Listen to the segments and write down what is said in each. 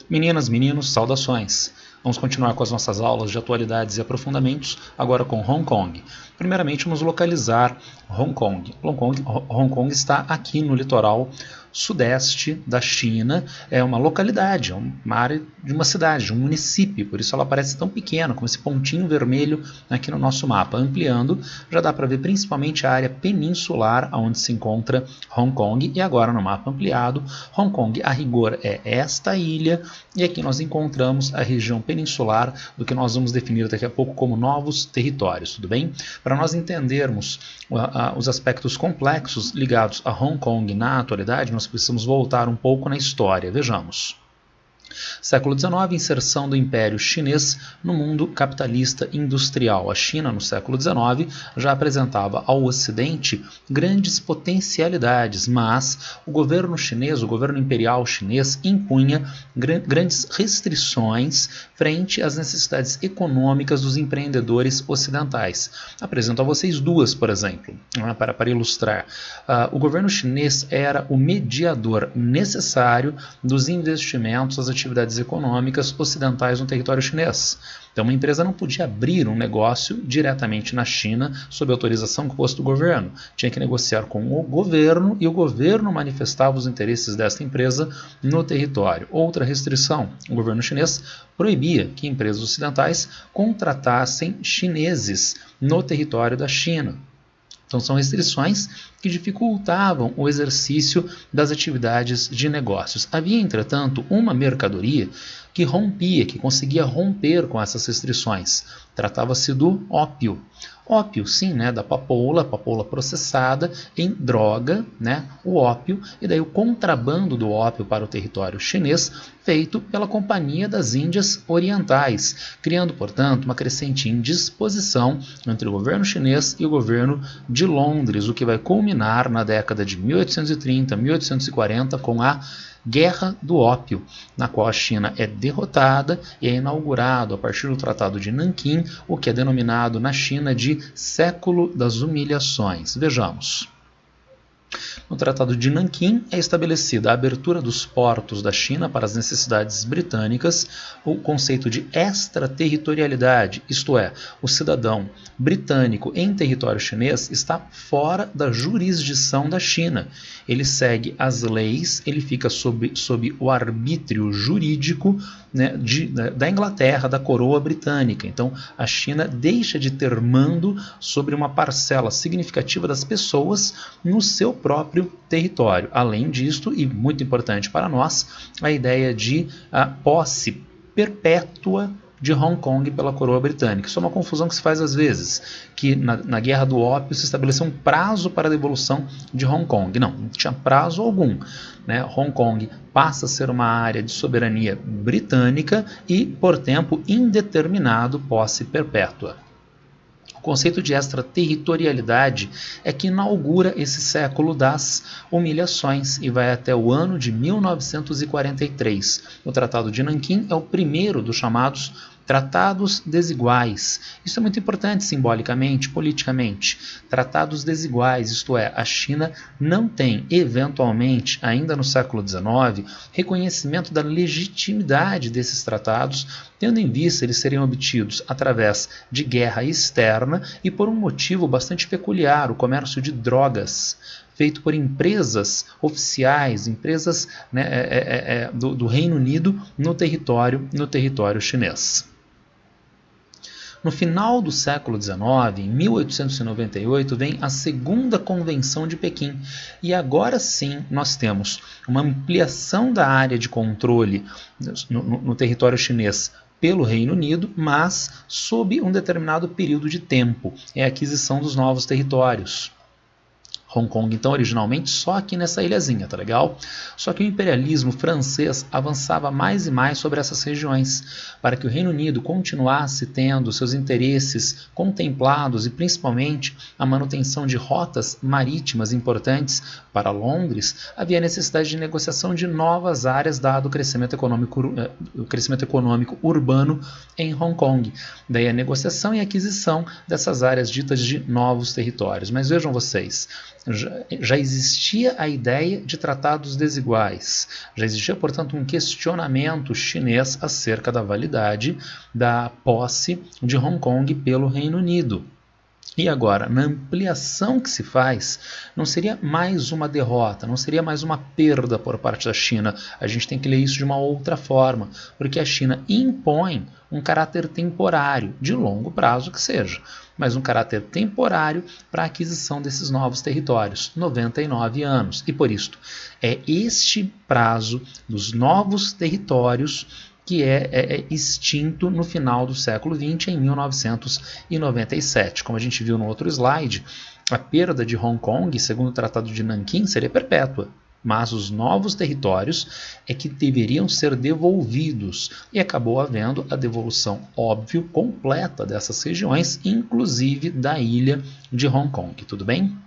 Meninas, meninos, saudações! Vamos continuar com as nossas aulas de atualidades e aprofundamentos, agora com Hong Kong. Primeiramente, vamos localizar Hong Kong. Hong Kong está aqui no litoral sudeste da China, é uma localidade, é uma área de uma cidade, de um município, por isso ela parece tão pequena, com esse pontinho vermelho aqui no nosso mapa. Ampliando, já dá para ver principalmente a área peninsular, onde se encontra Hong Kong, e agora no mapa ampliado, Hong Kong, a rigor, é esta ilha, e aqui nós encontramos a região peninsular, do que nós vamos definir daqui a pouco como novos territórios, tudo bem? Para nós entendermos os aspectos complexos ligados a Hong Kong na atualidade, nós precisamos voltar um pouco na história. Vejamos. Século XIX, inserção do Império Chinês no mundo capitalista industrial. A China, no século XIX, já apresentava ao Ocidente grandes potencialidades, mas o governo chinês, o governo imperial chinês, impunha grandes restrições frente às necessidades econômicas dos empreendedores ocidentais. Apresento a vocês duas, por exemplo, para ilustrar. O governo chinês era o mediador necessário dos investimentos, das atividades econômicas ocidentais no território chinês. Então, uma empresa não podia abrir um negócio diretamente na China sob autorização que fosse do governo. Tinha que negociar com o governo e o governo manifestava os interesses desta empresa no território. Outra restrição, o governo chinês proibia que empresas ocidentais contratassem chineses no território da China. Então, são restrições que dificultavam o exercício das atividades de negócios. Havia, entretanto, uma mercadoria que rompia, que conseguia romper com essas restrições. Tratava-se do ópio. Ópio, sim, da papoula processada em droga, o ópio, e daí o contrabando do ópio para o território chinês, feito pela Companhia das Índias Orientais, criando, portanto, uma crescente indisposição entre o governo chinês e o governo de Londres, o que vai culminar na década de 1830, 1840, com a Guerra do Ópio, na qual a China é derrotada e é inaugurado, a partir do Tratado de Nanquim, o que é denominado na China de Século das Humilhações. Vejamos. No Tratado de Nanquim é estabelecida a abertura dos portos da China para as necessidades britânicas, o conceito de extraterritorialidade, isto é, o cidadão britânico em território chinês está fora da jurisdição da China. Ele segue as leis, ele fica sob o arbítrio jurídico da Inglaterra, da coroa britânica. Então, a China deixa de ter mando sobre uma parcela significativa das pessoas no seu próprio território. Além disto, e muito importante para nós, a ideia de posse perpétua de Hong Kong pela coroa britânica. Isso é uma confusão que se faz às vezes, que na Guerra do Ópio se estabeleceu um prazo para a devolução de Hong Kong. Não tinha prazo algum. Hong Kong passa a ser uma área de soberania britânica e, por tempo indeterminado, posse perpétua. O conceito de extraterritorialidade é que inaugura esse século das humilhações e vai até o ano de 1943. O Tratado de Nanquim é o primeiro dos chamados tratados desiguais. Isso é muito importante simbolicamente, politicamente. Tratados desiguais, isto é, a China não tem, eventualmente, ainda no século XIX, reconhecimento da legitimidade desses tratados, tendo em vista eles serem obtidos através de guerra externa e por um motivo bastante peculiar, o comércio de drogas, feito por empresas oficiais, empresas do Reino Unido no território chinês. No final do século XIX, em 1898, vem a Segunda Convenção de Pequim. E agora sim nós temos uma ampliação da área de controle no território chinês pelo Reino Unido, mas sob um determinado período de tempo. É a aquisição dos novos territórios. Hong Kong, então, originalmente só aqui nessa ilhazinha, tá legal? Só que o imperialismo francês avançava mais e mais sobre essas regiões, para que o Reino Unido continuasse tendo seus interesses contemplados e principalmente a manutenção de rotas marítimas importantes para Londres. Havia necessidade de negociação de novas áreas dado o crescimento econômico urbano em Hong Kong. Daí a negociação e aquisição dessas áreas ditas de novos territórios. Mas vejam vocês, já existia a ideia de tratados desiguais, já existia, portanto, um questionamento chinês acerca da validade da posse de Hong Kong pelo Reino Unido. E agora, na ampliação que se faz, não seria mais uma derrota, não seria mais uma perda por parte da China. A gente tem que ler isso de uma outra forma, porque a China impõe um caráter temporário, de longo prazo que seja, mas um caráter temporário para a aquisição desses novos territórios, 99 anos. E por isto, é este prazo dos novos territórios que é extinto no final do século XX, em 1997. Como a gente viu no outro slide, a perda de Hong Kong, segundo o Tratado de Nanquim, seria perpétua, mas os novos territórios é que deveriam ser devolvidos, e acabou havendo a devolução, óbvio, completa dessas regiões, inclusive da ilha de Hong Kong. Tudo bem?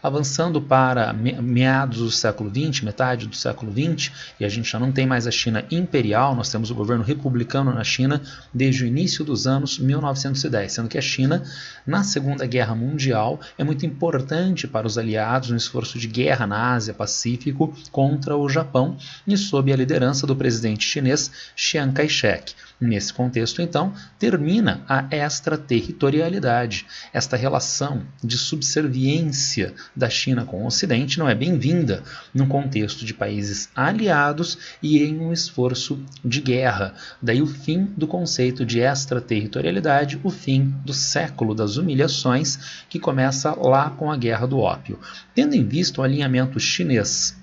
Avançando para meados do século XX, metade do século XX, e a gente já não tem mais a China imperial, nós temos o governo republicano na China desde o início dos anos 1910, sendo que a China, na Segunda Guerra Mundial, é muito importante para os aliados no esforço de guerra na Ásia-Pacífico contra o Japão, e sob a liderança do presidente chinês Chiang Kai-shek. Nesse contexto, então, termina a extraterritorialidade. Esta relação de subserviência da China com o Ocidente não é bem-vinda num contexto de países aliados e em um esforço de guerra. Daí o fim do conceito de extraterritorialidade, o fim do século das humilhações, que começa lá com a Guerra do Ópio. Tendo em vista o alinhamento chinês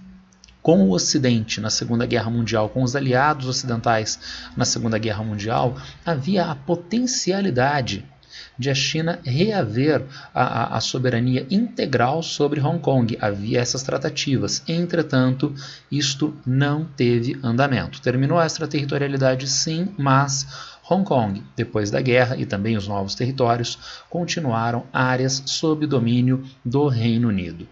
com o Ocidente na Segunda Guerra Mundial, com os aliados ocidentais na Segunda Guerra Mundial, havia a potencialidade de a China reaver a soberania integral sobre Hong Kong. Havia essas tratativas. Entretanto, isto não teve andamento. Terminou a extraterritorialidade, sim, mas Hong Kong, depois da guerra, e também os novos territórios, continuaram áreas sob domínio do Reino Unido.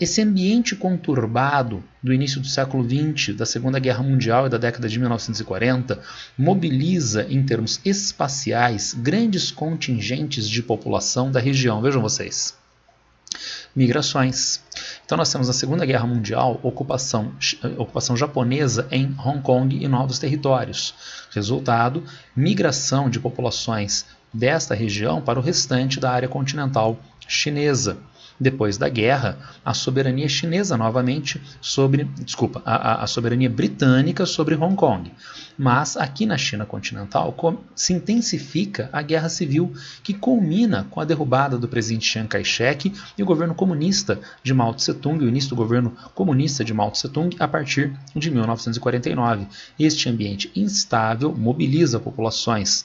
Esse ambiente conturbado do início do século XX, da Segunda Guerra Mundial e da década de 1940, mobiliza, em termos espaciais, grandes contingentes de população da região. Vejam vocês. Migrações. Então nós temos na Segunda Guerra Mundial ocupação japonesa em Hong Kong e novos territórios. Resultado, migração de populações desta região para o restante da área continental chinesa. Depois da guerra, a soberania chinesa novamente a soberania britânica sobre Hong Kong. Mas aqui na China continental se intensifica a guerra civil, que culmina com a derrubada do presidente Chiang Kai-shek e o governo comunista de Mao Tse-tung, o início do governo comunista de Mao Tse-tung a partir de 1949. Este ambiente instável mobiliza populações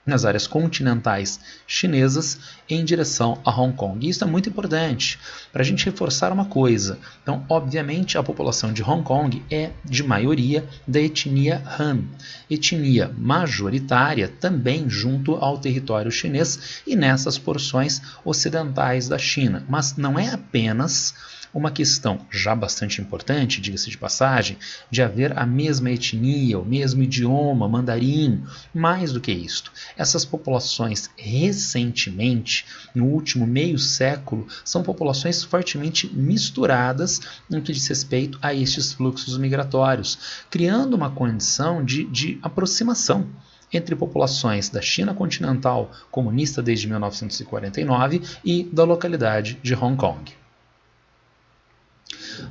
nas áreas continentais chinesas em direção a Hong Kong. E isso é muito importante para a gente reforçar uma coisa. Então, obviamente, a população de Hong Kong é de maioria da etnia Han, etnia majoritária também junto ao território chinês e nessas porções ocidentais da China. Mas não é apenas uma questão já bastante importante, diga-se de passagem, de haver a mesma etnia, o mesmo idioma, mandarim. Mais do que isto, essas populações recentemente, no último meio século, são populações fortemente misturadas no que diz respeito a estes fluxos migratórios, criando uma condição de aproximação entre populações da China continental comunista desde 1949 e da localidade de Hong Kong.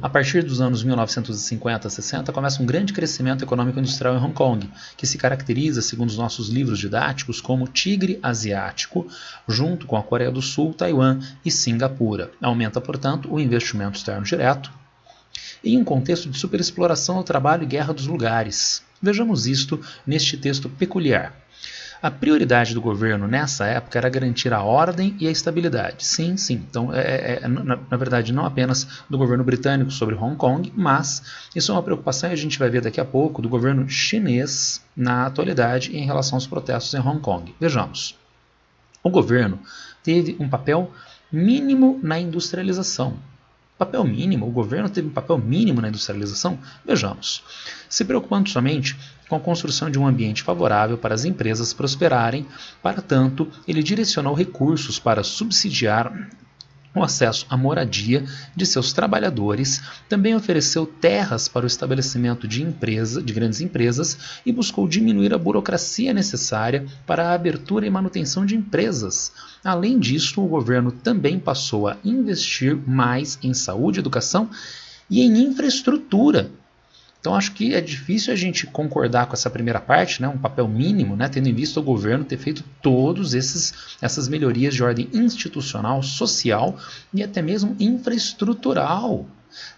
A partir dos anos 1950 a 60, começa um grande crescimento econômico industrial em Hong Kong, que se caracteriza, segundo os nossos livros didáticos, como tigre asiático, junto com a Coreia do Sul, Taiwan e Singapura. Aumenta, portanto, o investimento externo direto em um contexto de superexploração do trabalho e guerra dos lugares. Vejamos isto neste texto peculiar. A prioridade do governo nessa época era garantir a ordem e a estabilidade. Sim, sim. Então, na verdade, não apenas do governo britânico sobre Hong Kong, mas isso é uma preocupação, e a gente vai ver daqui a pouco, do governo chinês na atualidade em relação aos protestos em Hong Kong. Vejamos. O governo teve um papel mínimo na industrialização. Papel mínimo? O governo teve um papel mínimo na industrialização? Vejamos. Se preocupando somente com a construção de um ambiente favorável para as empresas prosperarem, para tanto, ele direcionou recursos para subsidiar o acesso à moradia de seus trabalhadores, também ofereceu terras para o estabelecimento de grandes empresas e buscou diminuir a burocracia necessária para a abertura e manutenção de empresas. Além disso, o governo também passou a investir mais em saúde, educação e em infraestrutura. Então acho que é difícil a gente concordar com essa primeira parte, né, um papel mínimo, né, tendo em vista o governo ter feito todas essas melhorias de ordem institucional, social e até mesmo infraestrutural.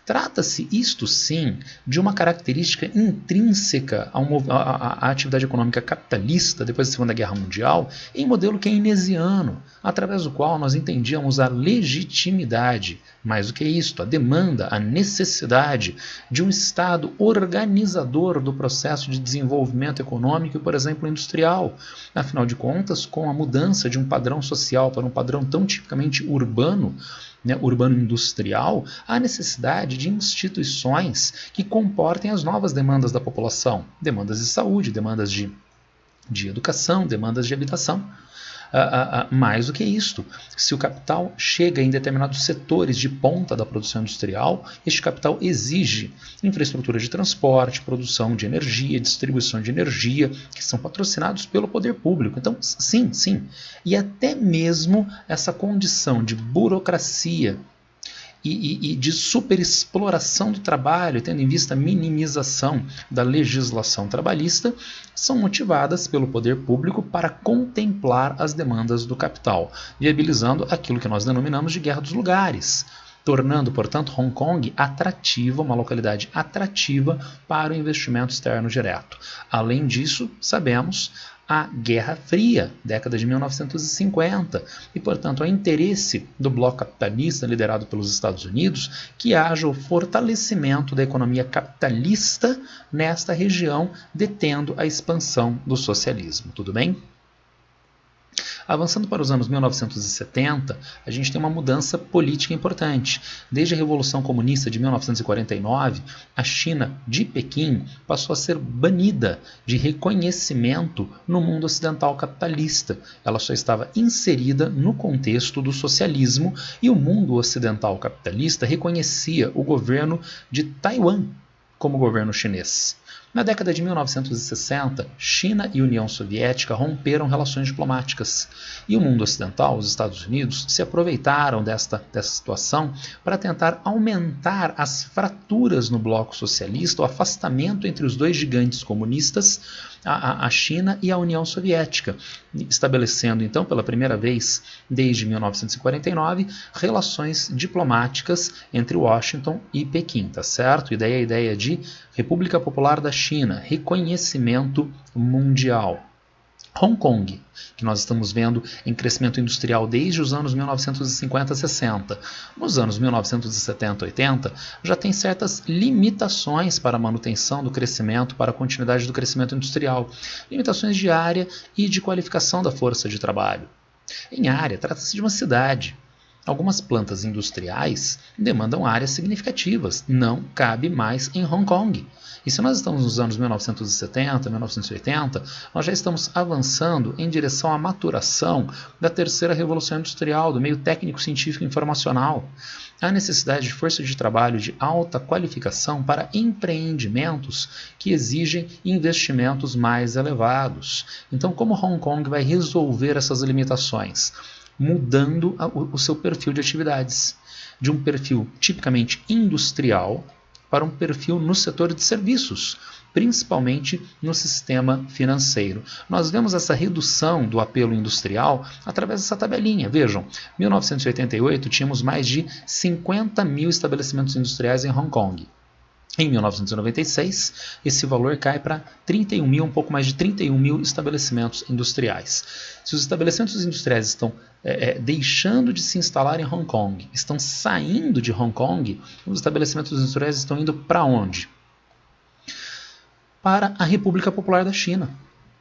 Trata-se, isto sim, de uma característica intrínseca à atividade econômica capitalista depois da Segunda Guerra Mundial, em modelo keynesiano, através do qual nós entendíamos a legitimidade, mais do que isto, a demanda, a necessidade de um Estado organizador do processo de desenvolvimento econômico e, por exemplo, industrial. Afinal de contas, com a mudança de um padrão social para um padrão tão tipicamente urbano, né, urbano-industrial, há necessidade de instituições que comportem as novas demandas da população, demandas de saúde, demandas de educação, demandas de habitação. Mais do que isto, se o capital chega em determinados setores de ponta da produção industrial, este capital exige infraestrutura de transporte, produção de energia, distribuição de energia, que são patrocinados pelo poder público. Então, sim. E até mesmo essa condição de burocracia e de superexploração do trabalho, tendo em vista a minimização da legislação trabalhista, são motivadas pelo poder público para contemplar as demandas do capital, viabilizando aquilo que nós denominamos de guerra dos lugares, tornando, portanto, Hong Kong atrativa, uma localidade atrativa para o investimento externo direto. Além disso, sabemos a Guerra Fria, década de 1950, e, portanto, há interesse do bloco capitalista liderado pelos Estados Unidos que haja o fortalecimento da economia capitalista nesta região, detendo a expansão do socialismo. Tudo bem? Avançando para os anos 1970, a gente tem uma mudança política importante. Desde a Revolução Comunista de 1949, a China de Pequim passou a ser banida de reconhecimento no mundo ocidental capitalista. Ela só estava inserida no contexto do socialismo e o mundo ocidental capitalista reconhecia o governo de Taiwan como governo chinês. Na década de 1960, China e União Soviética romperam relações diplomáticas e o mundo ocidental, os Estados Unidos, se aproveitaram dessa situação para tentar aumentar as fraturas no bloco socialista, o afastamento entre os dois gigantes comunistas, a China e a União Soviética, estabelecendo então pela primeira vez desde 1949 relações diplomáticas entre Washington e Pequim, tá certo? E daí a ideia de República Popular da China, reconhecimento mundial. Hong Kong, que nós estamos vendo em crescimento industrial desde os anos 1950 e 60. Nos anos 1970 e 80, já tem certas limitações para a manutenção do crescimento, para a continuidade do crescimento industrial. Limitações de área e de qualificação da força de trabalho. Em área, trata-se de uma cidade. Algumas plantas industriais demandam áreas significativas, não cabe mais em Hong Kong. E se nós estamos nos anos 1970, 1980, nós já estamos avançando em direção à maturação da terceira revolução industrial, do meio técnico, científico e informacional. Há necessidade de força de trabalho de alta qualificação para empreendimentos que exigem investimentos mais elevados. Então, como Hong Kong vai resolver essas limitações? Mudando o seu perfil de atividades, de um perfil tipicamente industrial para um perfil no setor de serviços, principalmente no sistema financeiro. Nós vemos essa redução do apelo industrial através dessa tabelinha. Vejam, em 1988 tínhamos mais de 50 mil estabelecimentos industriais em Hong Kong. Em 1996, esse valor cai para 31 mil, um pouco mais de 31 mil estabelecimentos industriais. Se os estabelecimentos industriais estão deixando de se instalar em Hong Kong, estão saindo de Hong Kong, os estabelecimentos industriais estão indo para onde? Para a República Popular da China.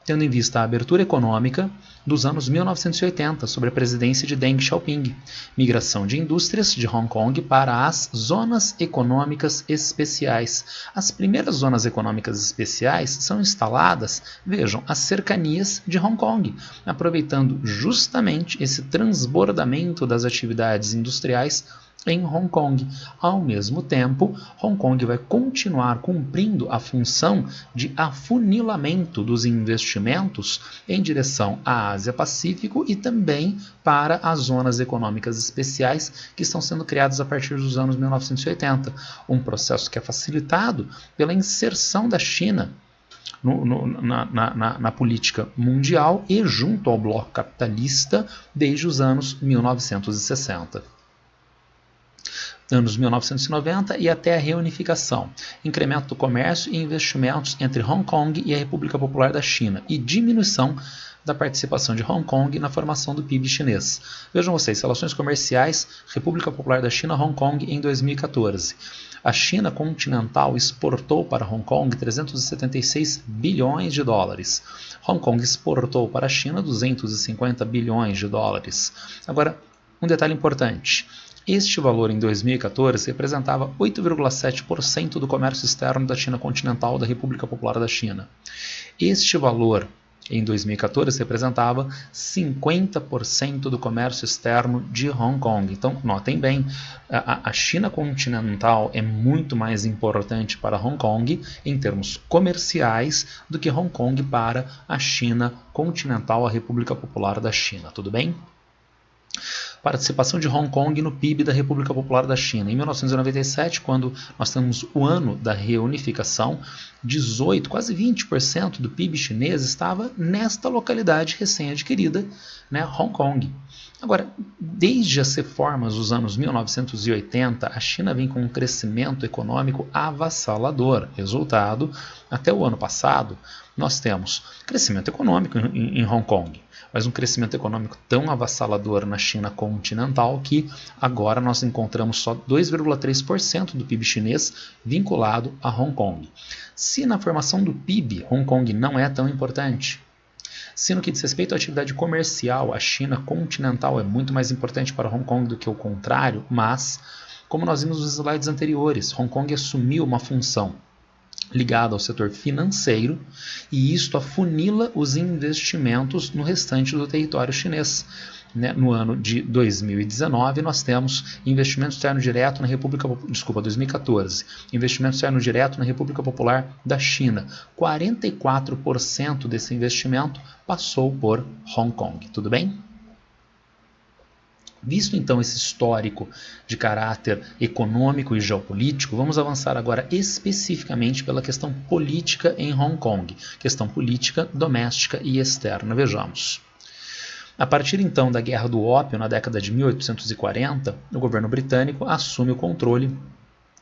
tendo em vista a abertura econômica dos anos 1980, sob a presidência de Deng Xiaoping, migração de indústrias de Hong Kong para as zonas econômicas especiais. As primeiras zonas econômicas especiais são instaladas, vejam, às cercanias de Hong Kong, aproveitando justamente esse transbordamento das atividades industriais em Hong Kong. Ao mesmo tempo, Hong Kong vai continuar cumprindo a função de afunilamento dos investimentos em direção à Ásia-Pacífico e também para as zonas econômicas especiais que estão sendo criadas a partir dos anos 1980, um processo que é facilitado pela inserção da China na política mundial e junto ao bloco capitalista desde os anos 1960. Anos 1990 e até a reunificação, incremento do comércio e investimentos entre Hong Kong e a República Popular da China e diminuição da participação de Hong Kong na formação do PIB chinês. Vejam vocês, relações comerciais, República Popular da China, Hong Kong em 2014. A China continental exportou para Hong Kong 376 bilhões de dólares. Hong Kong exportou para a China 250 bilhões de dólares. Agora, um detalhe importante. Este valor em 2014 representava 8,7% do comércio externo da China continental da República Popular da China. Este valor em 2014 representava 50% do comércio externo de Hong Kong. Então, notem bem, a China continental é muito mais importante para Hong Kong em termos comerciais do que Hong Kong para a China continental, a República Popular da China. Tudo bem? Participação de Hong Kong no PIB da República Popular da China. Em 1997, quando nós temos o ano da reunificação, 18, quase 20% do PIB chinês estava nesta localidade recém-adquirida, né, Hong Kong. Agora, desde as reformas dos anos 1980, a China vem com um crescimento econômico avassalador. Resultado, até o ano passado, nós temos crescimento econômico em Hong Kong, mas um crescimento econômico tão avassalador na China continental que agora nós encontramos só 2,3% do PIB chinês vinculado a Hong Kong. Se na formação do PIB Hong Kong não é tão importante, se no que diz respeito à atividade comercial a China continental é muito mais importante para Hong Kong do que o contrário, mas, como nós vimos nos slides anteriores, Hong Kong assumiu uma função ligado ao setor financeiro, e isto afunila os investimentos no restante do território chinês. No ano de 2019, nós temos investimento externo direto na República, 2014, investimento externo direto na República Popular da China. 44% desse investimento passou por Hong Kong. Tudo bem? Visto então esse histórico de caráter econômico e geopolítico, vamos avançar agora especificamente pela questão política em Hong Kong, questão política doméstica e externa. Vejamos. A partir então da Guerra do Ópio, na década de 1840, o governo britânico assume o controle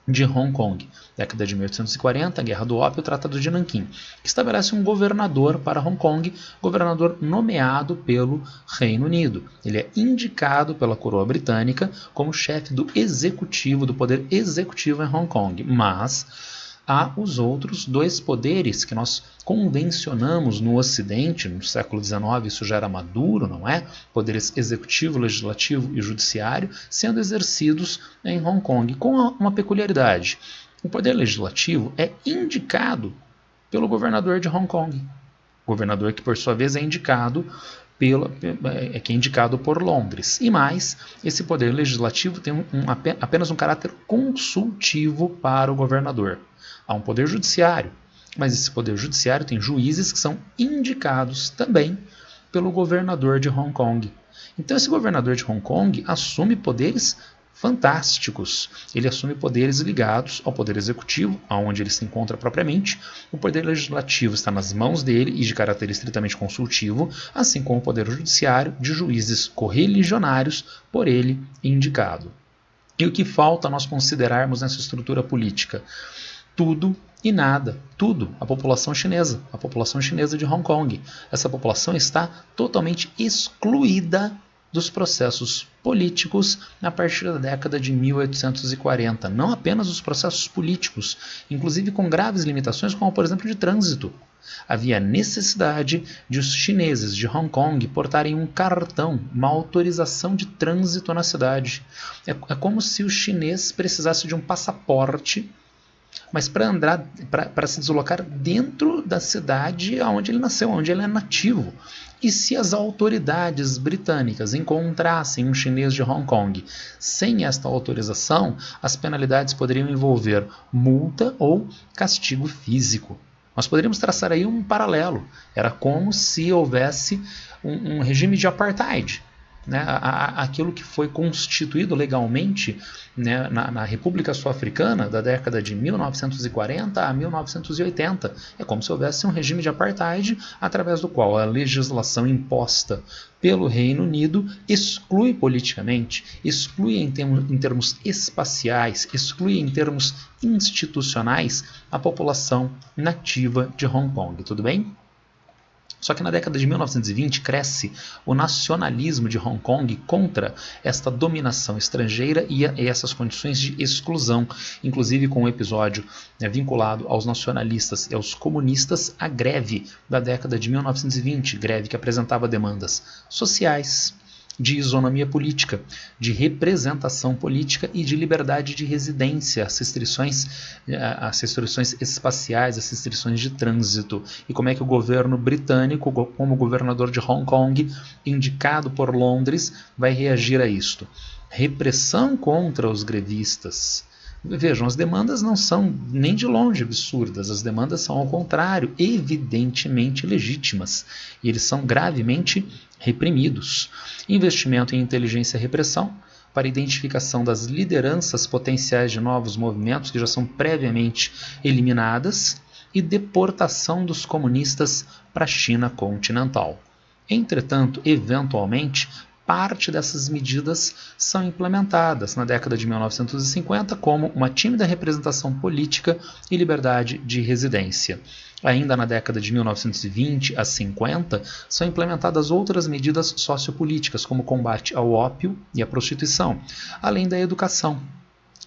de Hong Kong. Década de 1840, a Guerra do Ópio, o Tratado de Nanquim, que estabelece um governador para Hong Kong, governador nomeado pelo Reino Unido. Ele é indicado pela coroa britânica como chefe do executivo, do poder executivo em Hong Kong, mas há os outros dois poderes que nós convencionamos no Ocidente, no século XIX, isso já era maduro, não é? Poderes executivo, legislativo e judiciário sendo exercidos em Hong Kong, com uma peculiaridade. O poder legislativo é indicado pelo governador de Hong Kong, governador que por sua vez é indicado por Londres. E mais, esse poder legislativo tem apenas um caráter consultivo para o governador. Há um poder judiciário, mas esse poder judiciário tem juízes que são indicados também pelo governador de Hong Kong. Então esse governador de Hong Kong assume poderes fantásticos. Ele assume poderes ligados ao poder executivo, aonde ele se encontra propriamente. O poder legislativo está nas mãos dele e de caráter estritamente consultivo, assim como o poder judiciário de juízes correligionários por ele indicado. E o que falta nós considerarmos nessa estrutura política? Tudo e nada, tudo, a população chinesa de Hong Kong. Essa população está totalmente excluída dos processos políticos a partir da década de 1840. Não apenas os processos políticos, inclusive com graves limitações, como por exemplo de trânsito. Havia necessidade de os chineses de Hong Kong portarem um cartão, uma autorização de trânsito na cidade. É como se o chinês precisasse de um passaporte, mas para se deslocar dentro da cidade onde ele nasceu, onde ele é nativo. E se as autoridades britânicas encontrassem um chinês de Hong Kong sem esta autorização, as penalidades poderiam envolver multa ou castigo físico. Nós poderíamos traçar aí um paralelo. Era como se houvesse um regime de apartheid. Né, aquilo que foi constituído legalmente, né, na República Sul-Africana da década de 1940 a 1980. É como se houvesse um regime de apartheid através do qual a legislação imposta pelo Reino Unido exclui politicamente, exclui em termos espaciais, exclui em termos institucionais a população nativa de Hong Kong. Tudo bem? Só que na década de 1920 cresce o nacionalismo de Hong Kong contra esta dominação estrangeira e essas condições de exclusão, inclusive com um episódio vinculado aos nacionalistas e aos comunistas, a greve da década de 1920, greve que apresentava demandas sociais, de isonomia política, de representação política e de liberdade de residência, as restrições espaciais, as restrições de trânsito. E como é que o governo britânico, como governador de Hong Kong, indicado por Londres, vai reagir a isto? Repressão contra os grevistas. Vejam, as demandas não são nem de longe absurdas, as demandas são, ao contrário, evidentemente legítimas, e eles são gravemente reprimidos. Investimento em inteligência e repressão, para identificação das lideranças potenciais de novos movimentos que já são previamente eliminadas, e deportação dos comunistas para a China continental. Entretanto, eventualmente, parte dessas medidas são implementadas na década de 1950 como uma tímida representação política e liberdade de residência. Ainda na década de 1920 a 50, são implementadas outras medidas sociopolíticas, como o combate ao ópio e à prostituição, além da educação,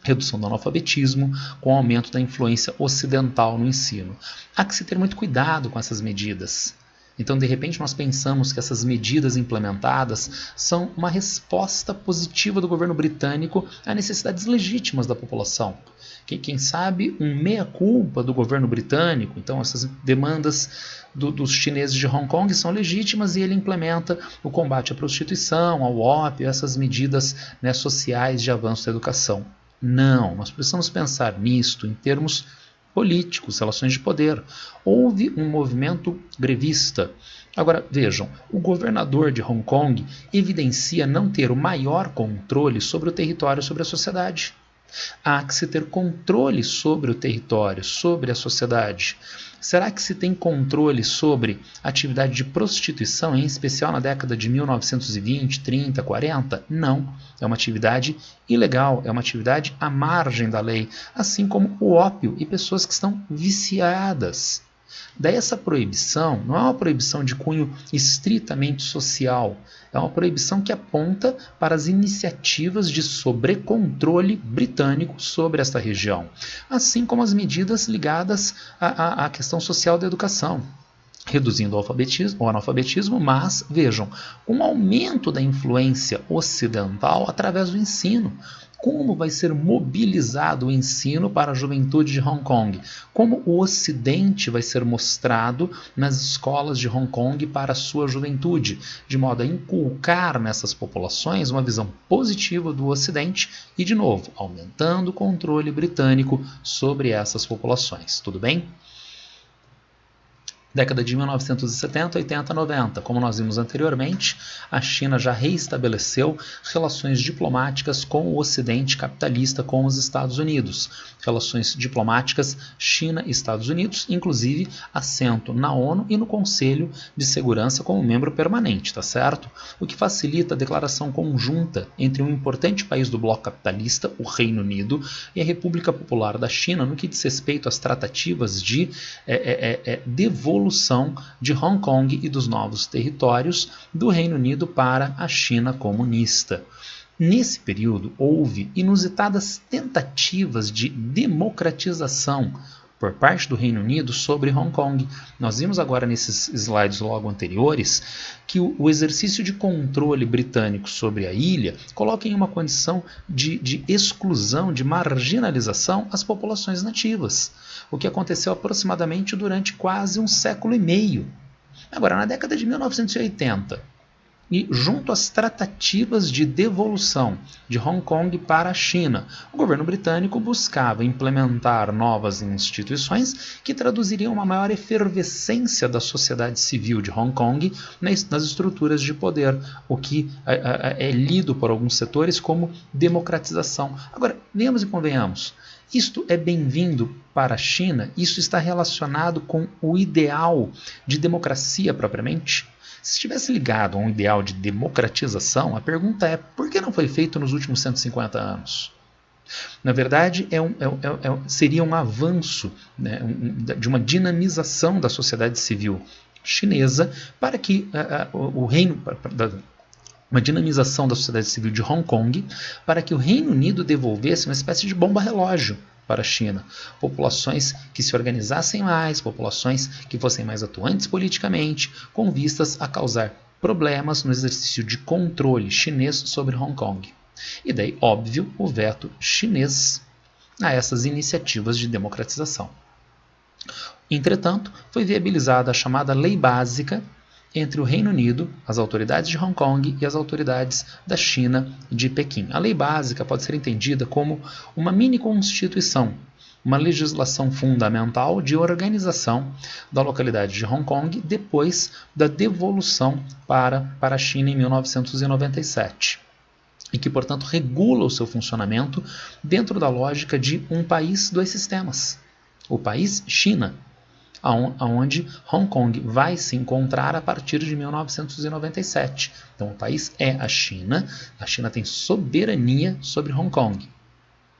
redução do analfabetismo, com o aumento da influência ocidental no ensino. Há que se ter muito cuidado com essas medidas. Então, de repente, nós pensamos que essas medidas implementadas são uma resposta positiva do governo britânico a necessidades legítimas da população. Quem sabe um meia-culpa do governo britânico. Então, essas demandas dos chineses de Hong Kong são legítimas e ele implementa o combate à prostituição, ao ópio, essas medidas, né, sociais de avanço da educação. Não, nós precisamos pensar nisto em termos políticos, relações de poder. Houve um movimento grevista. Agora, vejam, o governador de Hong Kong evidencia não ter o maior controle sobre o território, sobre a sociedade. Há que se ter controle sobre o território, sobre a sociedade. Será que se tem controle sobre a atividade de prostituição, em especial na década de 1920, 30, 40? Não. É uma atividade ilegal, é uma atividade à margem da lei, assim como o ópio e pessoas que estão viciadas. Daí essa proibição não é uma proibição de cunho estritamente social, é uma proibição que aponta para as iniciativas de sobrecontrole britânico sobre esta região, assim como as medidas ligadas à questão social da educação, reduzindo o analfabetismo, mas, vejam, um aumento da influência ocidental através do ensino. Como vai ser mobilizado o ensino para a juventude de Hong Kong? Como o Ocidente vai ser mostrado nas escolas de Hong Kong para a sua juventude, de modo a inculcar nessas populações uma visão positiva do Ocidente e, de novo, aumentando o controle britânico sobre essas populações. Tudo bem? Década de 1970, 80, 90. Como nós vimos anteriormente, a China já reestabeleceu relações diplomáticas com o Ocidente capitalista, com os Estados Unidos. Relações diplomáticas China-Estados Unidos, inclusive assento na ONU e no Conselho de Segurança como membro permanente, tá certo? O que facilita a declaração conjunta entre um importante país do bloco capitalista, o Reino Unido, e a República Popular da China, no que diz respeito às tratativas de devolução devolução de Hong Kong e dos novos territórios do Reino Unido para a China comunista. Nesse período, houve inusitadas tentativas de democratização por parte do Reino Unido sobre Hong Kong. Nós vimos agora nesses slides logo anteriores que o exercício de controle britânico sobre a ilha coloca em uma condição de exclusão, de marginalização as populações nativas, o que aconteceu aproximadamente durante quase um século e meio. Agora, na década de 1980, e junto às tratativas de devolução de Hong Kong para a China, o governo britânico buscava implementar novas instituições que traduziriam uma maior efervescência da sociedade civil de Hong Kong nas estruturas de poder, o que é lido por alguns setores como democratização. Agora, venhamos e convenhamos, isto é bem-vindo para a China? Isso está relacionado com o ideal de democracia propriamente? Se estivesse ligado a um ideal de democratização, a pergunta é: por que não foi feito nos últimos 150 anos? Na verdade, seria um avanço, né, de uma dinamização da sociedade civil chinesa para que o reino... uma dinamização da sociedade civil de Hong Kong para que o Reino Unido devolvesse uma espécie de bomba relógio para a China. Populações que se organizassem mais, populações que fossem mais atuantes politicamente, com vistas a causar problemas no exercício de controle chinês sobre Hong Kong. E daí, óbvio, o veto chinês a essas iniciativas de democratização. Entretanto, foi viabilizada a chamada Lei Básica entre o Reino Unido, as autoridades de Hong Kong e as autoridades da China de Pequim. A Lei Básica pode ser entendida como uma mini-constituição, uma legislação fundamental de organização da localidade de Hong Kong depois da devolução para a China em 1997. E que, portanto, regula o seu funcionamento dentro da lógica de um país, dois sistemas. O país China, onde Hong Kong vai se encontrar a partir de 1997. Então, o país é a China tem soberania sobre Hong Kong.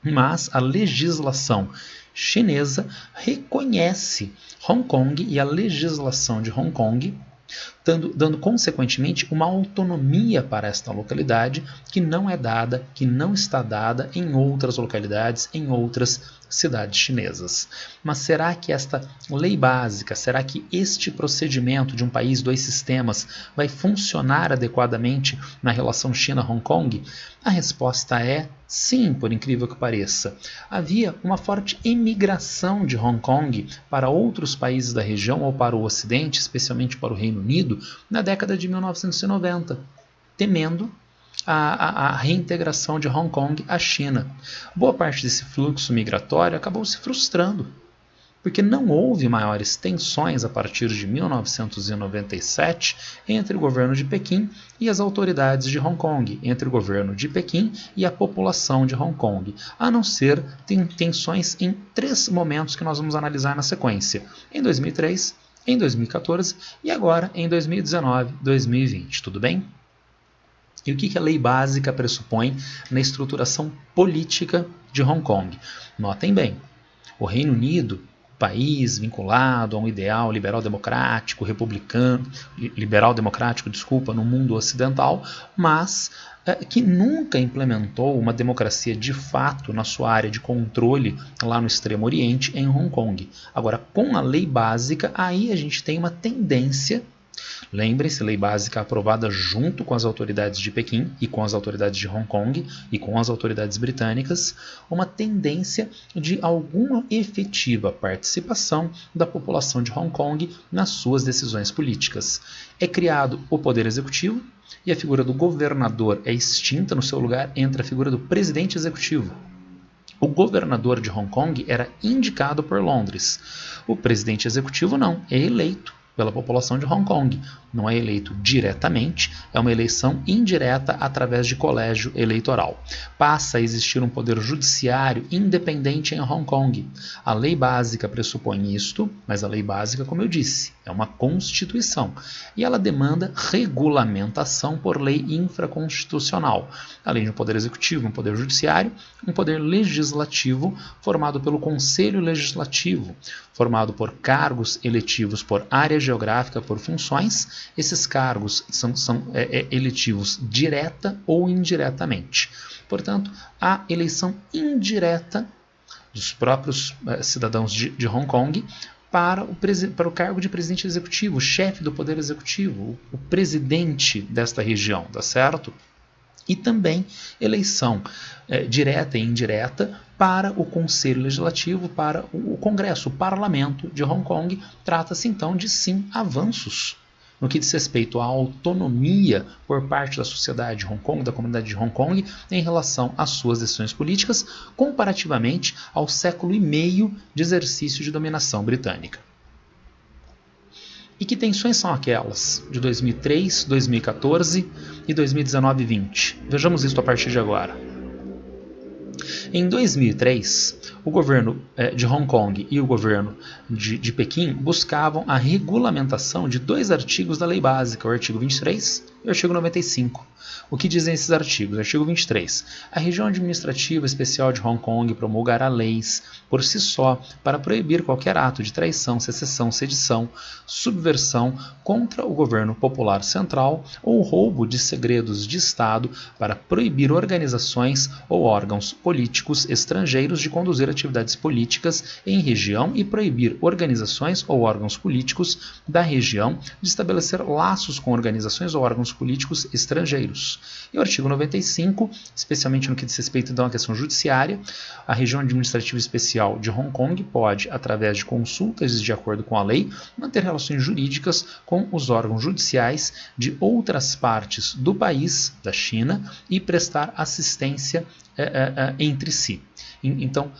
Mas a legislação chinesa reconhece Hong Kong e a legislação de Hong Kong, dando consequentemente uma autonomia para esta localidade que não é dada, que não está dada em outras localidades, em outras cidades chinesas. Mas será que esta lei básica, será que este procedimento de um país, dois sistemas vai funcionar adequadamente na relação China-Hong Kong? A resposta é sim, por incrível que pareça. Havia uma forte imigração de Hong Kong para outros países da região ou para o Ocidente, especialmente para o Reino Unido, na década de 1990, temendo a reintegração de Hong Kong à China. Boa parte desse fluxo migratório acabou se frustrando, porque não houve maiores tensões a partir de 1997 entre o governo de Pequim e as autoridades de Hong Kong, entre o governo de Pequim e a população de Hong Kong, a não ser tensões em 3 momentos que nós vamos analisar na sequência: em 2003, em 2014 e agora em 2019, 2020, tudo bem? E o que a lei básica pressupõe na estruturação política de Hong Kong? Notem bem, o Reino Unido, país vinculado a um ideal liberal-democrático, no mundo ocidental, mas que nunca implementou uma democracia de fato na sua área de controle lá no Extremo Oriente, em Hong Kong. Agora, com a lei básica, aí a gente tem uma tendência. Lembrem-se, lei básica aprovada junto com as autoridades de Pequim e com as autoridades de Hong Kong e com as autoridades britânicas, uma tendência de alguma efetiva participação da população de Hong Kong nas suas decisões políticas. É criado o poder executivo e a figura do governador é extinta, no seu lugar entra a figura do presidente executivo. O governador de Hong Kong era indicado por Londres. O presidente executivo não, é eleito pela população de Hong Kong. Não é eleito diretamente, é uma eleição indireta através de colégio eleitoral. Passa a existir um poder judiciário independente em Hong Kong. A lei básica pressupõe isto, mas a lei básica, como eu disse, é uma constituição. E ela demanda regulamentação por lei infraconstitucional. Além de um poder executivo, um poder judiciário, um poder legislativo formado pelo Conselho Legislativo, formado por cargos eletivos por área geográfica, por funções. Esses cargos são eletivos direta ou indiretamente. Portanto, a eleição indireta dos próprios cidadãos de Hong Kong para o cargo de presidente executivo, o chefe do poder executivo, o presidente desta região, tá certo? E também eleição direta e indireta para o Conselho Legislativo, para o Congresso, o Parlamento de Hong Kong. Trata-se então de sim avanços no que diz respeito à autonomia por parte da sociedade de Hong Kong, da comunidade de Hong Kong, em relação às suas decisões políticas, comparativamente ao século e meio de exercício de dominação britânica. E que tensões são aquelas de 2003, 2014 e 2019 e 20? Vejamos isso a partir de agora. Em 2003, o governo de Hong Kong e o governo de Pequim buscavam a regulamentação de dois artigos da lei básica, o artigo 23 e o artigo 95. O que dizem esses artigos? Artigo 23. A região administrativa especial de Hong Kong promulgará leis por si só para proibir qualquer ato de traição, secessão, sedição, subversão contra o governo popular central ou roubo de segredos de Estado, para proibir organizações ou órgãos políticos estrangeiros de conduzir atividades políticas em região e proibir organizações ou órgãos políticos da região de estabelecer laços com organizações ou órgãos políticos estrangeiros. E o artigo 95, especialmente no que diz respeito então à questão judiciária, a região administrativa especial de Hong Kong pode, através de consultas de acordo com a lei, manter relações jurídicas com os órgãos judiciais de outras partes do país, da China, e prestar assistência entre si. Então,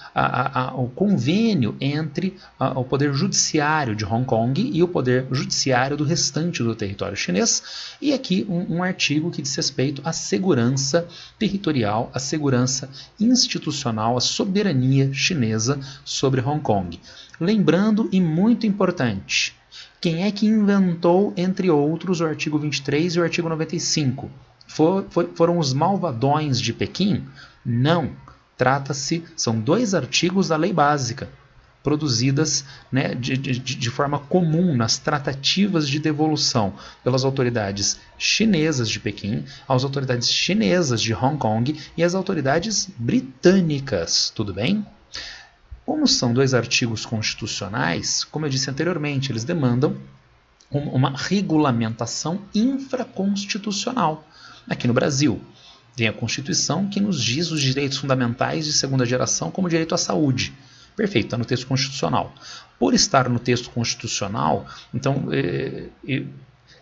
o convênio entre o poder judiciário de Hong Kong e o poder judiciário do restante do território chinês, e aqui um artigo que diz respeito à segurança territorial, à segurança institucional, à soberania chinesa sobre Hong Kong. Lembrando, e muito importante, quem é que inventou, entre outros, o artigo 23 e o artigo 95? Foram os malvadões de Pequim? Não. São dois artigos da lei básica, produzidas de forma comum nas tratativas de devolução pelas autoridades chinesas de Pequim, às autoridades chinesas de Hong Kong e às autoridades britânicas. Tudo bem? Como são dois artigos constitucionais, como eu disse anteriormente, eles demandam uma regulamentação infraconstitucional. Aqui no Brasil, tem a Constituição que nos diz os direitos fundamentais de segunda geração, como o direito à saúde. Perfeito, está no texto constitucional. Por estar no texto constitucional, então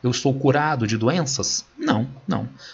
eu estou curado de doenças? Não.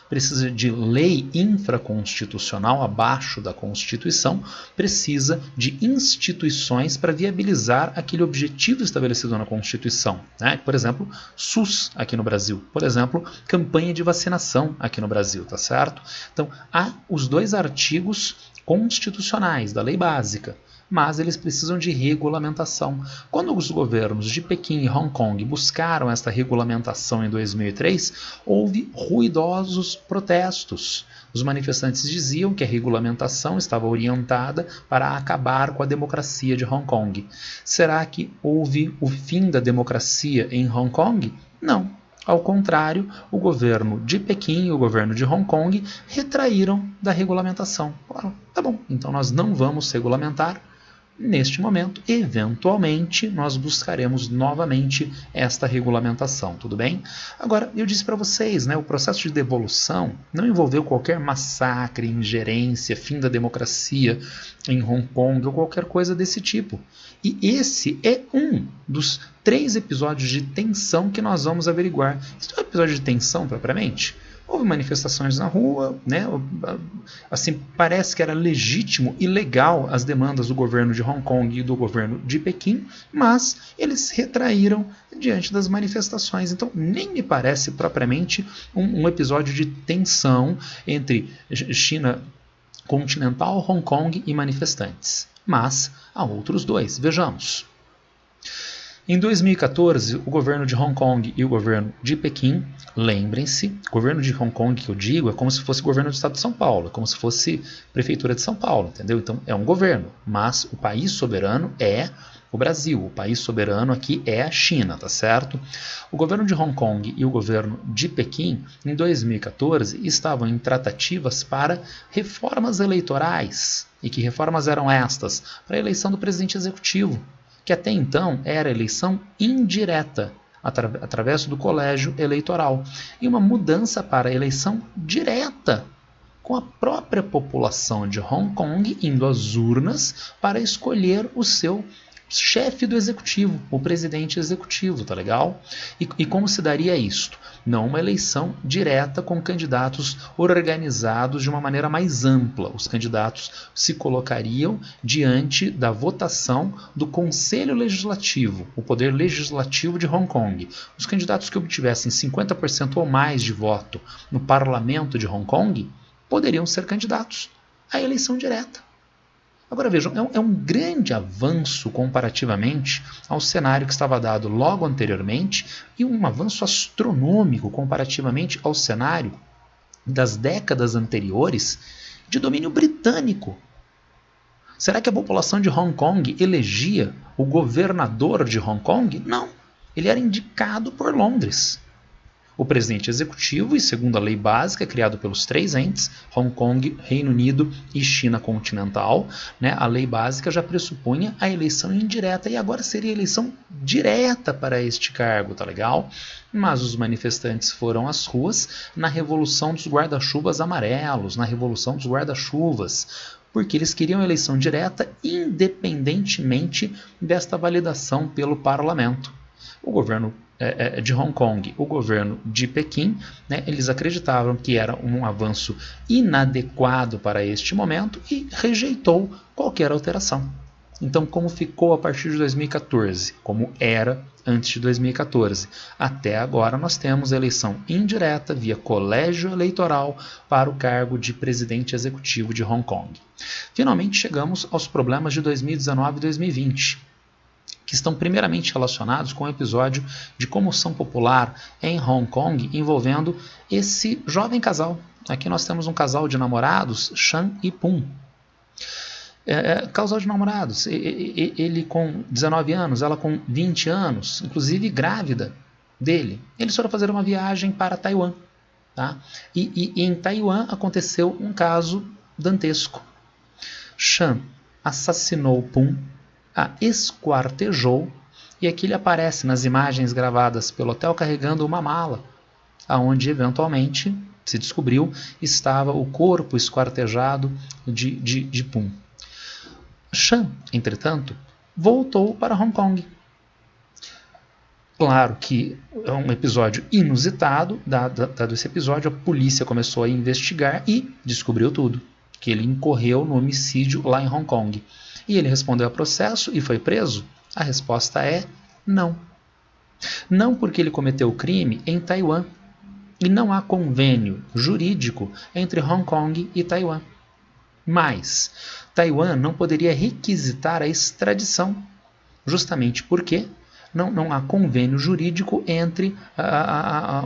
Precisa de lei infraconstitucional abaixo da Constituição, precisa de instituições para viabilizar aquele objetivo estabelecido na Constituição. Né? Por exemplo, SUS aqui no Brasil. Por exemplo, campanha de vacinação aqui no Brasil, tá certo? Então, há os dois artigos constitucionais da lei básica, mas eles precisam de regulamentação. Quando os governos de Pequim e Hong Kong buscaram esta regulamentação em 2003, houve ruidosos protestos. Os manifestantes diziam que a regulamentação estava orientada para acabar com a democracia de Hong Kong. Será que houve o fim da democracia em Hong Kong? Não. Ao contrário, o governo de Pequim e o governo de Hong Kong retraíram da regulamentação. Falaram, tá bom, então nós não vamos regulamentar. Neste momento, eventualmente, nós buscaremos novamente esta regulamentação, tudo bem? Agora, eu disse para vocês, o processo de devolução não envolveu qualquer massacre, ingerência, fim da democracia em Hong Kong ou qualquer coisa desse tipo. E esse é um dos 3 episódios de tensão que nós vamos averiguar. Isso é um episódio de tensão propriamente? Houve manifestações na rua, assim, parece que era legítimo e legal as demandas do governo de Hong Kong e do governo de Pequim, mas eles retraíram diante das manifestações. Então, nem me parece propriamente um episódio de tensão entre China continental, Hong Kong e manifestantes. Mas há outros dois. Vejamos. Em 2014, o governo de Hong Kong e o governo de Pequim, lembrem-se, o governo de Hong Kong que eu digo é como se fosse o governo do estado de São Paulo, é como se fosse a prefeitura de São Paulo, entendeu? Então é um governo, mas o país soberano é o Brasil, o país soberano aqui é a China, tá certo? O governo de Hong Kong e o governo de Pequim, em 2014, estavam em tratativas para reformas eleitorais. E que reformas eram estas? Para a eleição do presidente executivo, que até então era eleição indireta, através do colégio eleitoral, e uma mudança para a eleição direta, com a própria população de Hong Kong indo às urnas para escolher o seu chefe do executivo, o presidente executivo, tá legal? E como se daria isto? Não uma eleição direta com candidatos organizados de uma maneira mais ampla. Os candidatos se colocariam diante da votação do Conselho Legislativo, o poder legislativo de Hong Kong. Os candidatos que obtivessem 50% ou mais de voto no parlamento de Hong Kong poderiam ser candidatos à eleição direta. Agora vejam, é um grande avanço comparativamente ao cenário que estava dado logo anteriormente e um avanço astronômico comparativamente ao cenário das décadas anteriores de domínio britânico. Será que a população de Hong Kong elegia o governador de Hong Kong? Não, ele era indicado por Londres. O presidente executivo, e segundo a lei básica criada pelos três entes, Hong Kong, Reino Unido e China continental, né, a lei básica já pressupunha a eleição indireta e agora seria eleição direta para este cargo, tá legal? Mas os manifestantes foram às ruas na revolução dos guarda-chuvas amarelos, na revolução dos guarda-chuvas, porque eles queriam eleição direta independentemente desta validação pelo parlamento. O governo de Hong Kong, o governo de Pequim, né, eles acreditavam que era um avanço inadequado para este momento e rejeitou qualquer alteração. Então, como ficou a partir de 2014? Como era antes de 2014? Até agora nós temos eleição indireta via colégio eleitoral para o cargo de presidente executivo de Hong Kong. Finalmente chegamos aos problemas de 2019 e 2020. Que estão primeiramente relacionados com o episódio de comoção popular em Hong Kong envolvendo esse jovem casal. Aqui nós temos um casal de namorados, Shan e Pum. Casal de namorados, ele com 19 anos, ela com 20 anos, inclusive grávida dele. Eles foram fazer uma viagem para Taiwan. Tá? E em Taiwan aconteceu um caso dantesco. Shan assassinou Pum, a esquartejou, e aqui ele aparece nas imagens gravadas pelo hotel carregando uma mala, aonde eventualmente se descobriu estava o corpo esquartejado de Pum. Shan, entretanto, voltou para Hong Kong. Claro que é um episódio inusitado, dado esse episódio, a polícia começou a investigar e descobriu tudo, que ele incorreu no homicídio lá em Hong Kong. E ele respondeu ao processo e foi preso? A resposta é não. Não porque ele cometeu o crime em Taiwan. E não há convênio jurídico entre Hong Kong e Taiwan. Mas Taiwan não poderia requisitar a extradição, justamente porque não há convênio jurídico entre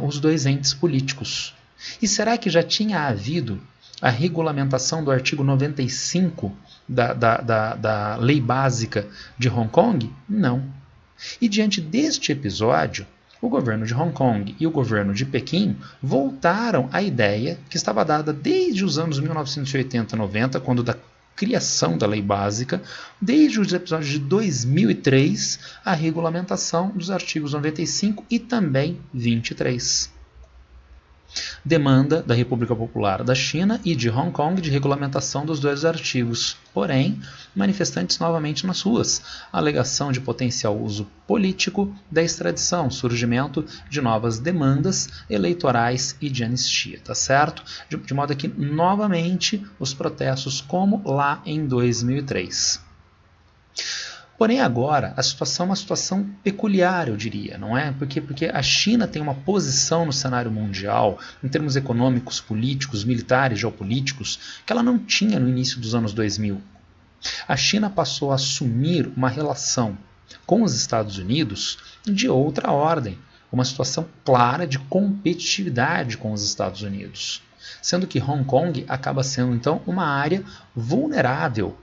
os dois entes políticos. E será que já tinha havido a regulamentação do artigo 95 da lei básica de Hong Kong? Não. E diante deste episódio, o governo de Hong Kong e o governo de Pequim voltaram à ideia que estava dada desde os anos 1980 e 90, quando da criação da lei básica, desde os episódios de 2003, a regulamentação dos artigos 95 e também 23. Demanda da República Popular da China e de Hong Kong de regulamentação dos dois artigos. Porém, manifestantes novamente nas ruas. Alegação de potencial uso político da extradição, surgimento de novas demandas eleitorais e de anistia, tá certo? De modo que, novamente, os protestos como lá em 2003. Porém, agora, a situação é uma situação peculiar, eu diria, não é? Porque a China tem uma posição no cenário mundial, em termos econômicos, políticos, militares, geopolíticos, que ela não tinha no início dos anos 2000. A China passou a assumir uma relação com os Estados Unidos de outra ordem, uma situação clara de competitividade com os Estados Unidos, sendo que Hong Kong acaba sendo então uma área vulnerável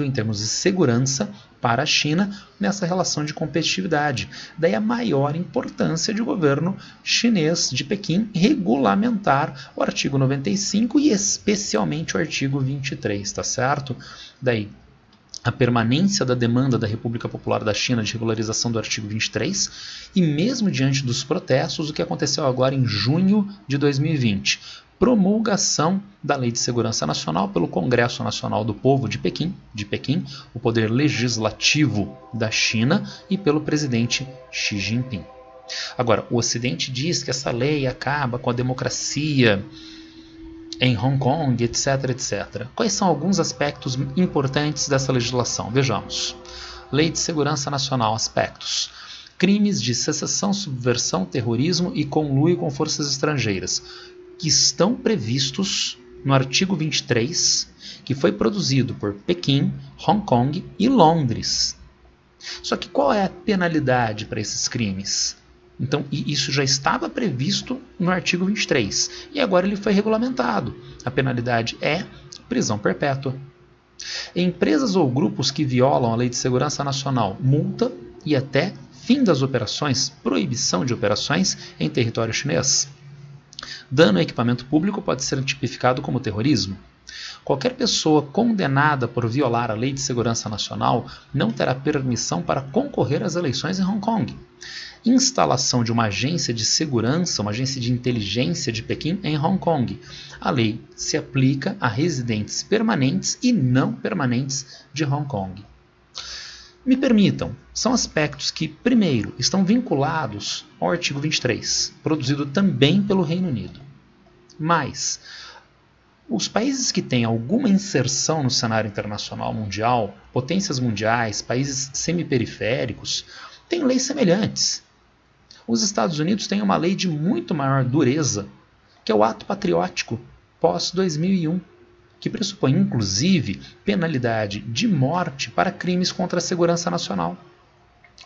em termos de segurança para a China nessa relação de competitividade. Daí a maior importância de o governo chinês de Pequim regulamentar o artigo 95 e especialmente o artigo 23, tá certo? Daí a permanência da demanda da República Popular da China de regularização do artigo 23 e mesmo diante dos protestos, o que aconteceu agora em junho de 2020, promulgação da Lei de Segurança Nacional pelo Congresso Nacional do Povo de Pequim, o poder legislativo da China, e pelo presidente Xi Jinping. Agora, o Ocidente diz que essa lei acaba com a democracia em Hong Kong, etc, etc. Quais são alguns aspectos importantes dessa legislação? Vejamos. Lei de Segurança Nacional, aspectos. Crimes de secessão, subversão, terrorismo e conluio com forças estrangeiras, que estão previstos no artigo 23, que foi produzido por Pequim, Hong Kong e Londres. Só que qual é a penalidade para esses crimes? Então, isso já estava previsto no artigo 23 e agora ele foi regulamentado. A penalidade é prisão perpétua. Empresas ou grupos que violam a Lei de Segurança Nacional, multa e até fim das operações, proibição de operações em território chinês. Dano a equipamento público pode ser tipificado como terrorismo. Qualquer pessoa condenada por violar a Lei de Segurança Nacional não terá permissão para concorrer às eleições em Hong Kong. Instalação de uma agência de segurança, uma agência de inteligência de Pequim em Hong Kong. A lei se aplica a residentes permanentes e não permanentes de Hong Kong. Me permitam, são aspectos que, primeiro, estão vinculados ao artigo 23, produzido também pelo Reino Unido. Mas os países que têm alguma inserção no cenário internacional mundial, potências mundiais, países semiperiféricos, têm leis semelhantes. Os Estados Unidos têm uma lei de muito maior dureza, que é o Ato Patriótico pós-2001, que pressupõe, inclusive, penalidade de morte para crimes contra a segurança nacional.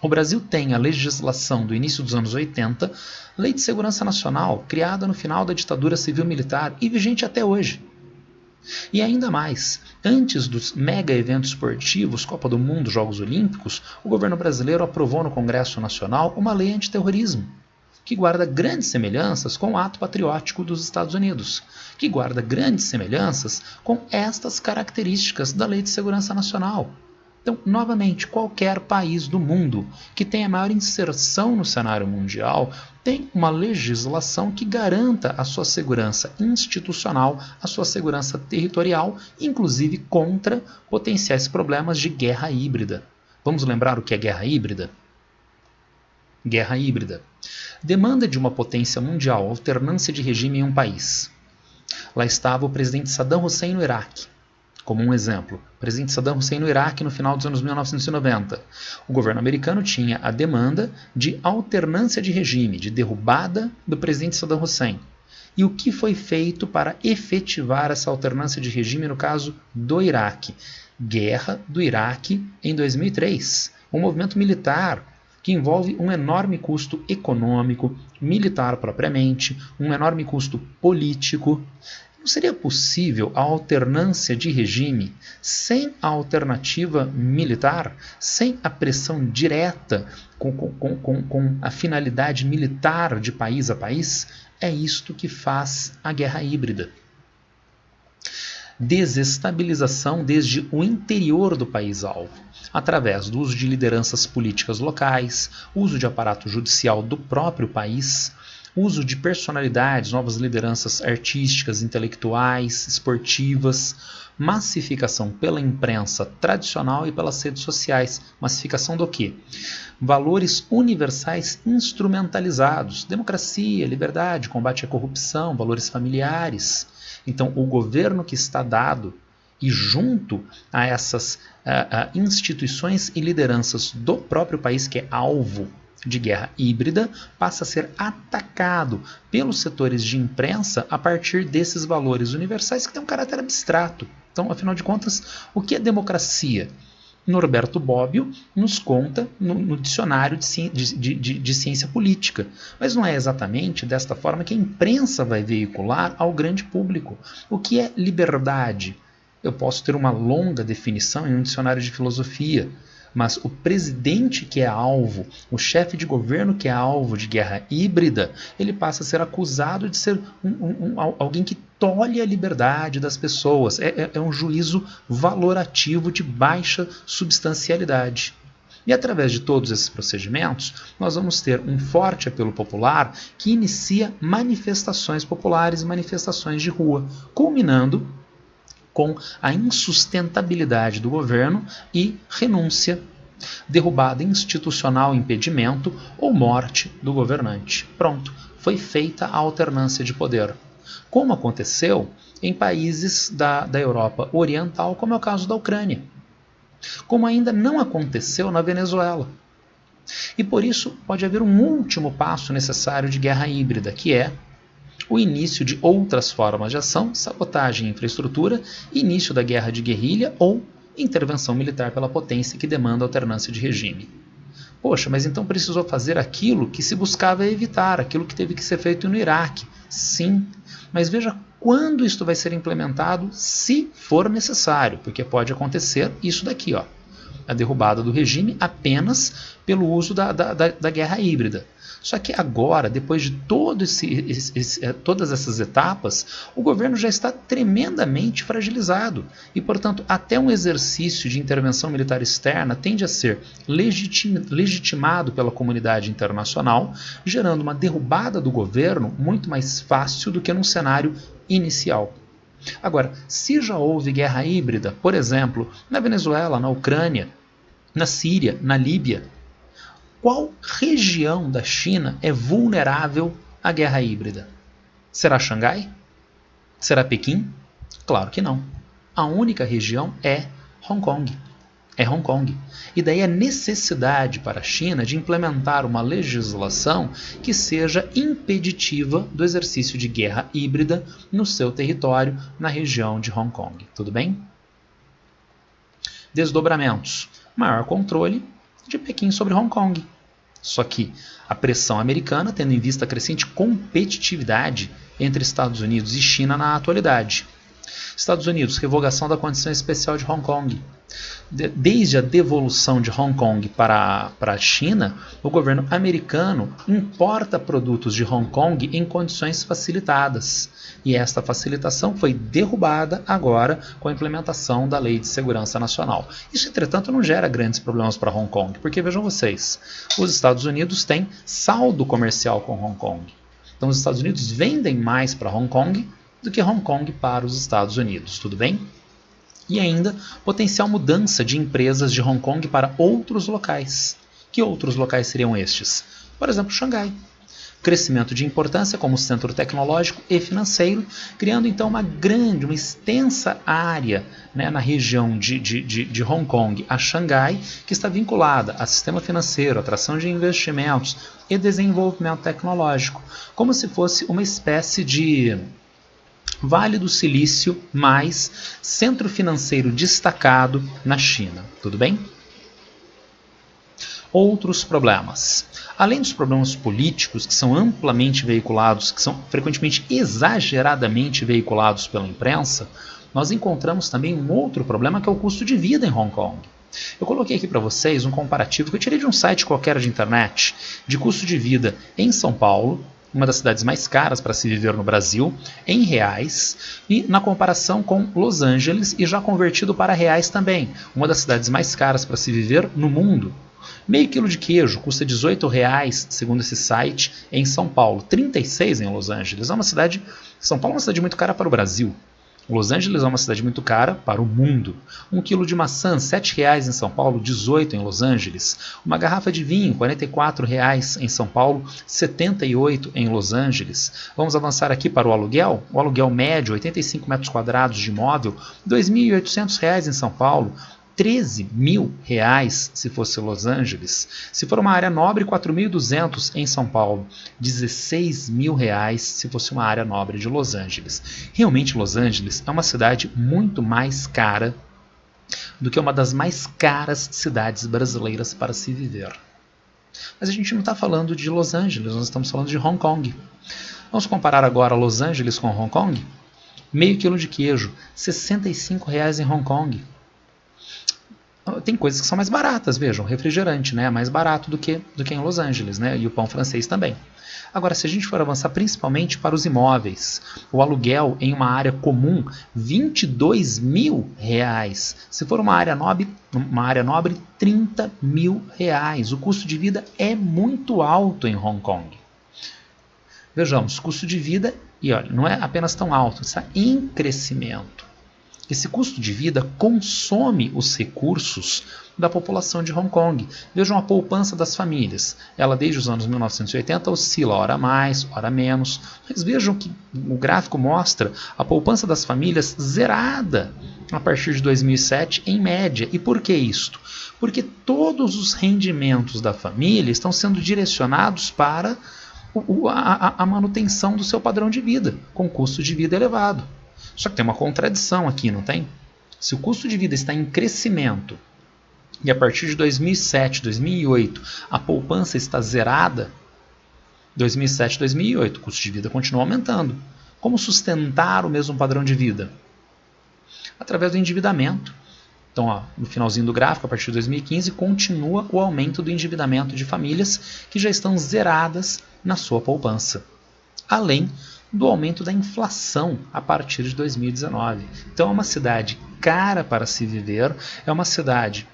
O Brasil tem a legislação do início dos anos 80, Lei de Segurança Nacional, criada no final da ditadura civil-militar e vigente até hoje. E ainda mais, antes dos mega eventos esportivos, Copa do Mundo, Jogos Olímpicos, o governo brasileiro aprovou no Congresso Nacional uma lei antiterrorismo, que guarda grandes semelhanças com o ato patriótico dos Estados Unidos, que guarda grandes semelhanças com estas características da Lei de Segurança Nacional. Então, novamente, qualquer país do mundo que tenha maior inserção no cenário mundial tem uma legislação que garanta a sua segurança institucional, a sua segurança territorial, inclusive contra potenciais problemas de guerra híbrida. Vamos lembrar o que é guerra híbrida? Guerra híbrida. Demanda de uma potência mundial, alternância de regime em um país. Lá estava o presidente Saddam Hussein no Iraque. Como um exemplo, o presidente Saddam Hussein no Iraque no final dos anos 1990. O governo americano tinha a demanda de alternância de regime, de derrubada do presidente Saddam Hussein. E o que foi feito para efetivar essa alternância de regime no caso do Iraque? Guerra do Iraque em 2003. Um movimento militar que envolve um enorme custo econômico, militar propriamente, um enorme custo político. Não seria possível a alternância de regime sem a alternativa militar, sem a pressão direta com a finalidade militar de país a país? É isto que faz a guerra híbrida. Desestabilização desde o interior do país-alvo, através do uso de lideranças políticas locais, uso de aparato judicial do próprio país, uso de personalidades, novas lideranças artísticas, intelectuais, esportivas, massificação pela imprensa tradicional e pelas redes sociais. Massificação do quê? Valores universais instrumentalizados, democracia, liberdade, combate à corrupção, valores familiares. Então, o governo que está dado E junto a essas instituições e lideranças do próprio país que é alvo de guerra híbrida, passa a ser atacado pelos setores de imprensa a partir desses valores universais que têm um caráter abstrato. Então, afinal de contas, o que é democracia? Norberto Bobbio nos conta no dicionário de ciência política. Mas não é exatamente desta forma que a imprensa vai veicular ao grande público. O que é liberdade? Eu posso ter uma longa definição em um dicionário de filosofia, mas o presidente que é alvo, o chefe de governo que é alvo de guerra híbrida, ele passa a ser acusado de ser alguém que tolhe a liberdade das pessoas. É um juízo valorativo de baixa substancialidade. E através de todos esses procedimentos, nós vamos ter um forte apelo popular que inicia manifestações populares, manifestações de rua, culminando com a insustentabilidade do governo e renúncia, derrubada institucional, impedimento ou morte do governante. Pronto, foi feita a alternância de poder. Como aconteceu em países da Europa Oriental, como é o caso da Ucrânia. Como ainda não aconteceu na Venezuela. E por isso pode haver um último passo necessário de guerra híbrida, que é o início de outras formas de ação, sabotagem em infraestrutura, início da guerra de guerrilha ou intervenção militar pela potência que demanda alternância de regime. Poxa, mas então precisou fazer aquilo que se buscava evitar, aquilo que teve que ser feito no Iraque. Sim, mas veja quando isto vai ser implementado, se for necessário, porque pode acontecer isso daqui, ó, a derrubada do regime apenas pelo uso da guerra híbrida. Só que agora, depois de todas essas etapas, o governo já está tremendamente fragilizado e, portanto, até um exercício de intervenção militar externa tende a ser legitimado pela comunidade internacional, gerando uma derrubada do governo muito mais fácil do que num cenário inicial. Agora, se já houve guerra híbrida, por exemplo, na Venezuela, na Ucrânia, na Síria, na Líbia, qual região da China é vulnerável à guerra híbrida? Será Xangai? Será Pequim? Claro que não. A única região é Hong Kong. É Hong Kong. E daí a necessidade para a China de implementar uma legislação que seja impeditiva do exercício de guerra híbrida no seu território, na região de Hong Kong. Tudo bem? Desdobramentos. Maior controle de Pequim sobre Hong Kong. Só que a pressão americana, tendo em vista a crescente competitividade entre Estados Unidos e China na atualidade. Estados Unidos, revogação da condição especial de Hong Kong. Desde a devolução de Hong Kong para a China, o governo americano importa produtos de Hong Kong em condições facilitadas. E esta facilitação foi derrubada agora com a implementação da Lei de Segurança Nacional. Isso, entretanto, não gera grandes problemas para Hong Kong, porque vejam vocês, os Estados Unidos têm saldo comercial com Hong Kong. Então os Estados Unidos vendem mais para Hong Kong do que Hong Kong para os Estados Unidos, tudo bem? E ainda, potencial mudança de empresas de Hong Kong para outros locais. Que outros locais seriam estes? Por exemplo, Xangai. Crescimento de importância como centro tecnológico e financeiro, criando então uma extensa área, né, na região de Hong Kong a Xangai, que está vinculada a sistema financeiro, atração de investimentos e desenvolvimento tecnológico, como se fosse uma espécie de Vale do Silício mais centro financeiro destacado na China. Tudo bem? Outros problemas. Além dos problemas políticos, que são amplamente veiculados, que são frequentemente exageradamente veiculados pela imprensa, nós encontramos também um outro problema, que é o custo de vida em Hong Kong. Eu coloquei aqui para vocês um comparativo que eu tirei de um site qualquer de internet, de custo de vida em São Paulo, uma das cidades mais caras para se viver no Brasil, em reais, e na comparação com Los Angeles, e já convertido para reais também, uma das cidades mais caras para se viver no mundo. Meio quilo de queijo custa R$18, segundo esse site, em São Paulo, 36 em Los Angeles. São Paulo é uma cidade muito cara para o Brasil. Los Angeles é uma cidade muito cara para o mundo. 1 quilo de maçã, R$ 7,00 em São Paulo, 18 em Los Angeles. Uma garrafa de vinho, R$ 44,00 em São Paulo, 78 em Los Angeles. Vamos avançar aqui para o aluguel. O aluguel médio, 85 metros quadrados de imóvel, R$ 2.800 em São Paulo, R$ 13.000 se fosse Los Angeles. Se for uma área nobre, R$ 4.200 em São Paulo, R$ 16.000 se fosse uma área nobre de Los Angeles. Realmente Los Angeles é uma cidade muito mais cara do que uma das mais caras cidades brasileiras para se viver. Mas a gente não está falando de Los Angeles, nós estamos falando de Hong Kong. Vamos comparar agora Los Angeles com Hong Kong? Meio quilo de queijo, R$ 65,00 em Hong Kong. Tem coisas que são mais baratas, vejam, refrigerante, né, é mais barato do que em Los Angeles, né, e o pão francês também. Agora, se a gente for avançar principalmente para os imóveis, o aluguel em uma área comum, R$ 22.000. Se for uma área nobre, R$ 30.000. O custo de vida é muito alto em Hong Kong. Vejamos, custo de vida, e olha, não é apenas tão alto, está em crescimento. Esse custo de vida consome os recursos da população de Hong Kong. Vejam a poupança das famílias. Ela, desde os anos 1980, oscila hora mais, hora menos. Mas vejam que o gráfico mostra a poupança das famílias zerada a partir de 2007, em média. E por que isto? Porque todos os rendimentos da família estão sendo direcionados para a manutenção do seu padrão de vida, com custo de vida elevado. Só que tem uma contradição aqui, não tem? Se o custo de vida está em crescimento e a partir de 2007, 2008 a poupança está zerada, 2007, 2008 o custo de vida continua aumentando. Como sustentar o mesmo padrão de vida? Através do endividamento. Então, no finalzinho do gráfico, a partir de 2015, continua o aumento do endividamento de famílias que já estão zeradas na sua poupança. Além do aumento da inflação a partir de 2019. Então é uma cidade cara para se viver, é uma cidade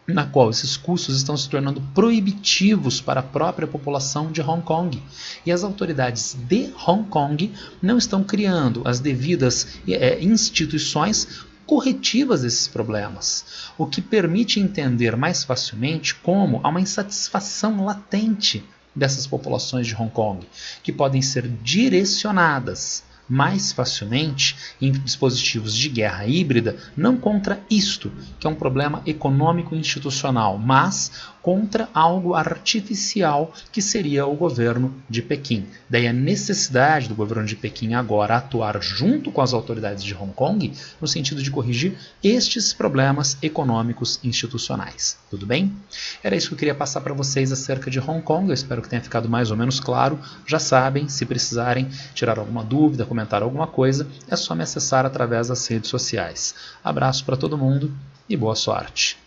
na qual esses custos estão se tornando proibitivos para a própria população de Hong Kong. E as autoridades de Hong Kong não estão criando as devidas instituições corretivas desses problemas, o que permite entender mais facilmente como há uma insatisfação latente dessas populações de Hong Kong, que podem ser direcionadas mais facilmente em dispositivos de guerra híbrida, não contra isto, que é um problema econômico institucional, mas contra algo artificial que seria o governo de Pequim. Daí a necessidade do governo de Pequim agora atuar junto com as autoridades de Hong Kong no sentido de corrigir estes problemas econômicos institucionais. Tudo bem? Era isso que eu queria passar para vocês acerca de Hong Kong. Eu espero que tenha ficado mais ou menos claro. Já sabem, se precisarem tirar alguma dúvida, comentar alguma coisa, é só me acessar através das redes sociais. Abraço para todo mundo e boa sorte!